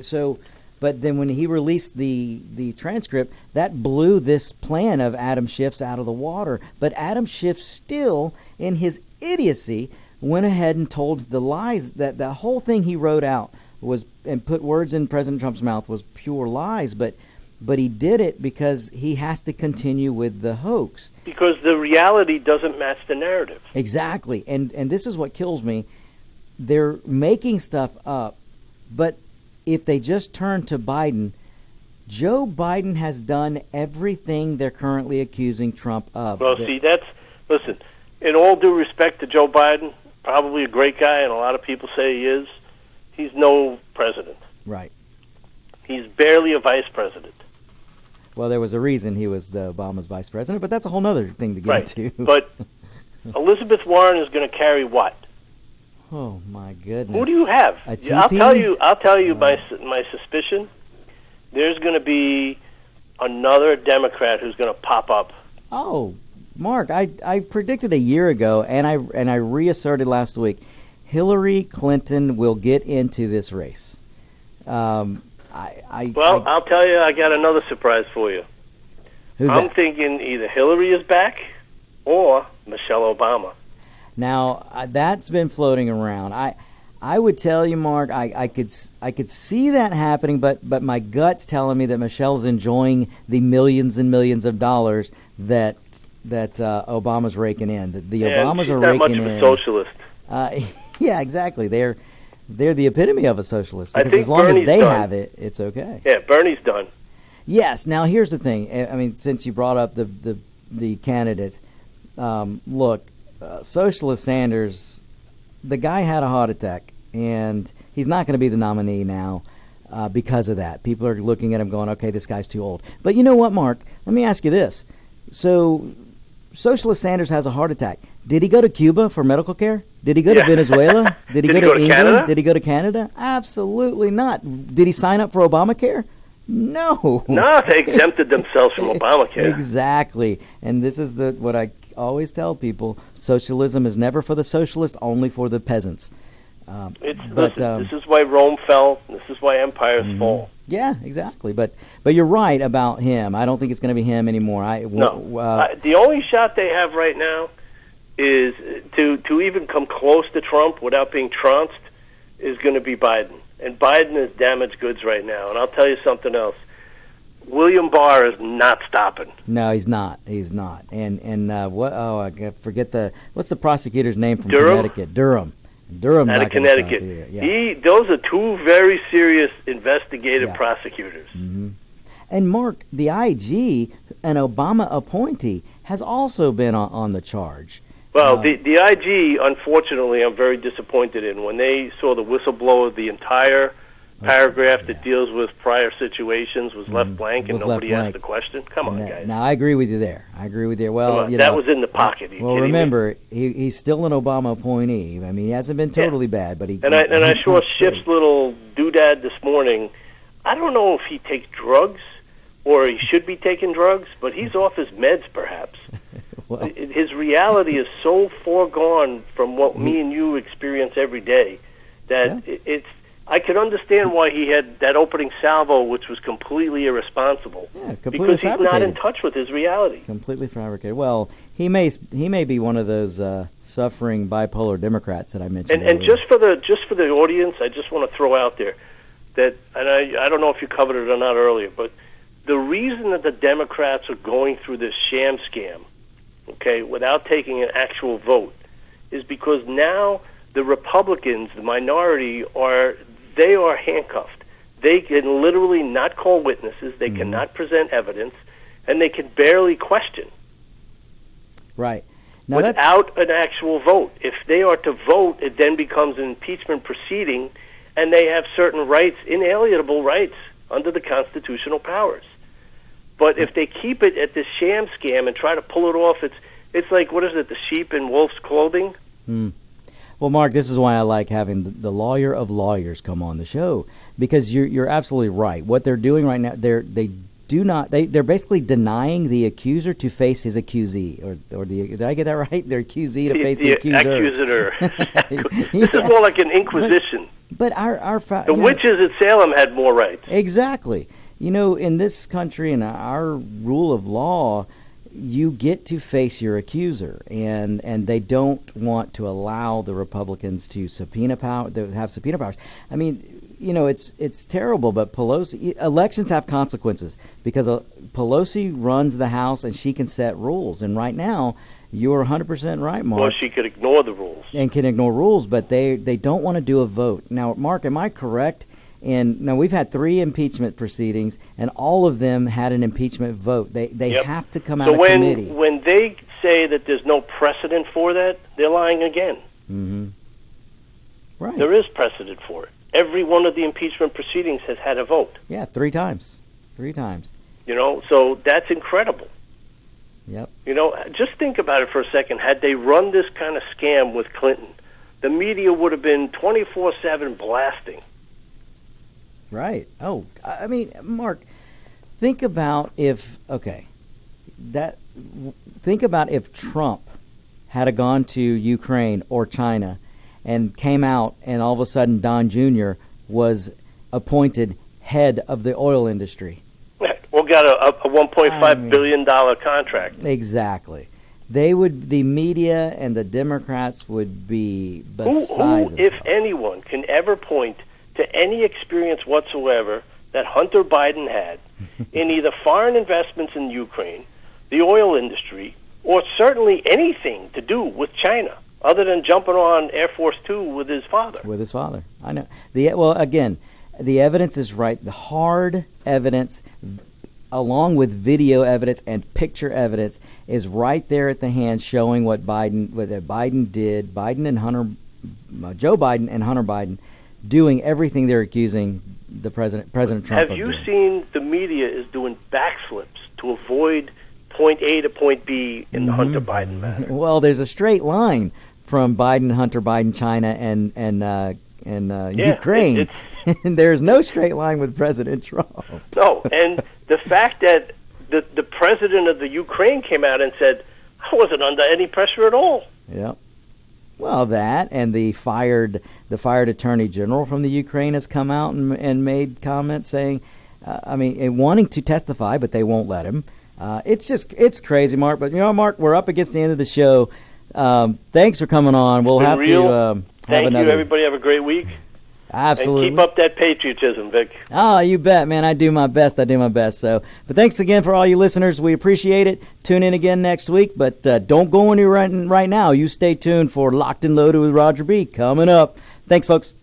So. But then when he released the transcript, that blew this plan of Adam Schiff's out of the water. But Adam Schiff still, in his idiocy, went ahead and told the lies that the whole thing he wrote out was and put words in President Trump's mouth was pure lies. But he did it because he has to continue with the hoax. Because the reality doesn't match the narrative. Exactly. And this is what kills me. They're making stuff up, but if they just turn to Biden, Joe Biden has done everything they're currently accusing Trump of. Well, listen, in all due respect to Joe Biden, probably a great guy, and a lot of people say he is, he's no president. Right. He's barely a vice president. Well, there was a reason he was Obama's vice president, but that's a whole other thing to get into. But Elizabeth Warren is going to carry what? Oh my goodness! Who do you have? I'll tell you my suspicion. There's going to be another Democrat who's going to pop up. Oh, Mark, I predicted a year ago, and I reasserted last week. Hillary Clinton will get into this race. I'll tell you, I got another surprise for you. I'm thinking either Hillary is back or Michelle Obama. Now that's been floating around. I would tell you, Mark, I could see that happening, but my gut's telling me that Michelle's enjoying the millions and millions of dollars that Obama's raking in. The Obamas are raking in. She's not much of a socialist. Yeah, exactly. They're the epitome of a socialist. Because I think as long Bernie's as they done. have it, it's okay. Yeah, Bernie's done. Yes. Now here's the thing. I mean, since you brought up the candidates, look. Socialist Sanders, the guy had a heart attack, and he's not going to be the nominee now because of that. People are looking at him going, okay, this guy's too old. But you know what, Mark? Let me ask you this. So Socialist Sanders has a heart attack. Did he go to Cuba for medical care? Did he go to Venezuela? Did he go to England? Canada? Did he go to Canada? Absolutely not. Did he sign up for Obamacare? No. No, they exempted themselves from Obamacare. Exactly. And this is what I always tell people: socialism is never for the socialist, only for the peasants. This is why Rome fell. This is why empires fall. Yeah, exactly. But you're right about him. I don't think it's going to be him anymore. The only shot they have right now is to even come close to Trump without being trounced is going to be Biden. And Biden is damaged goods right now. And I'll tell you something else. William Barr is not stopping. No, he's not. He's not. And what? Oh, I forget what's the prosecutor's name from Durham? Connecticut? Durham Out of Connecticut. Yeah. Those are two very serious investigative prosecutors. Mm-hmm. And Mark, the IG, an Obama appointee, has also been on the charge. Well, the IG, unfortunately, I'm very disappointed in. When they saw the whistleblower, the entire paragraph that deals with prior situations was left blank, and nobody asked the question. Come on, guys. Now, I agree with you there. Well, that was in the pocket. Well, remember, he's still an Obama appointee. I mean, he hasn't been totally bad, but I saw Schiff's little doodad this morning. I don't know if he takes drugs or he should be taking drugs, but he's off his meds, perhaps. Well, His reality is so foregone from what me and you experience every day that it's. I can understand why he had that opening salvo, which was completely irresponsible. Yeah, completely because he's not fabricated. in touch with his reality. Completely fabricated. Well, he may be one of those suffering bipolar Democrats that I mentioned. And earlier. just for the audience, I just want to throw out there that, and I don't know if you covered it or not earlier, but the reason that the Democrats are going through this sham scam, okay, without taking an actual vote, is because now the Republicans, the minority, are handcuffed. They can literally not call witnesses. They cannot present evidence, and they can barely question. Right. Now without an actual vote. If they are to vote, it then becomes an impeachment proceeding, and they have certain rights, inalienable rights, under the constitutional powers. But if they keep it at this sham scam and try to pull it off, it's like, what is it, the sheep in wolf's clothing? Well, Mark, this is why I like having the lawyer of lawyers come on the show, because you're absolutely right. What they're doing right now, they're basically denying the accuser to face his accusee, or did I get that right? Their accusee to face the accuser. This is more like an inquisition. But the witches at Salem had more rights. Exactly. In this country and our rule of law, you get to face your accuser, and they don't want to allow the Republicans to have subpoena powers. I mean, it's terrible, but elections have consequences because Pelosi runs the House and she can set rules. And right now, you're 100% right, Mark. Well, she could ignore the rules. And can ignore rules, but they don't want to do a vote. Now, Mark, am I correct? And now we've had 3 impeachment proceedings, and all of them had an impeachment vote. They have to come out of committee. So when they say that there's no precedent for that, they're lying again. Mm-hmm. Right. There is precedent for it. Every one of the impeachment proceedings has had a vote. Yeah, 3 times. 3 times. So that's incredible. Yep. Just think about it for a second. Had they run this kind of scam with Clinton, the media would have been 24/7 blasting. Right. Oh, I mean, Mark, think about if Trump had gone to Ukraine or China and came out, and all of a sudden Don Jr. was appointed head of the oil industry. Or got a $1.5 billion contract. Exactly. The media and the Democrats would be beside who if anyone, can ever point to any experience whatsoever that Hunter Biden had in either foreign investments in Ukraine, the oil industry, or certainly anything to do with China, other than jumping on Air Force Two with his father. I know. The evidence is right. The hard evidence, along with video evidence and picture evidence, is right there at the hand, showing what Biden did. Joe Biden and Hunter Biden, doing everything they're accusing the President Trump of doing. Have you seen the media is doing backflips to avoid point A to point B in the Hunter Biden matter? Well, there's a straight line from Hunter Biden, China, and Ukraine. There's no straight line with President Trump. No, and the fact that the president of the Ukraine came out and said, I wasn't under any pressure at all. Yep. Well, that and the fired attorney general from the Ukraine has come out and made comments saying, wanting to testify, but they won't let him. It's crazy, Mark. But Mark, we're up against the end of the show. Thanks for coming on. We'll have to have Thank another. you, everybody. Have a great week. Absolutely. And keep up that patriotism, Vic. Oh, you bet, man. I do my best. So, but thanks again for all you listeners. We appreciate it. Tune in again next week, but don't go anywhere right now. You stay tuned for Locked and Loaded with Roger B. coming up. Thanks, folks.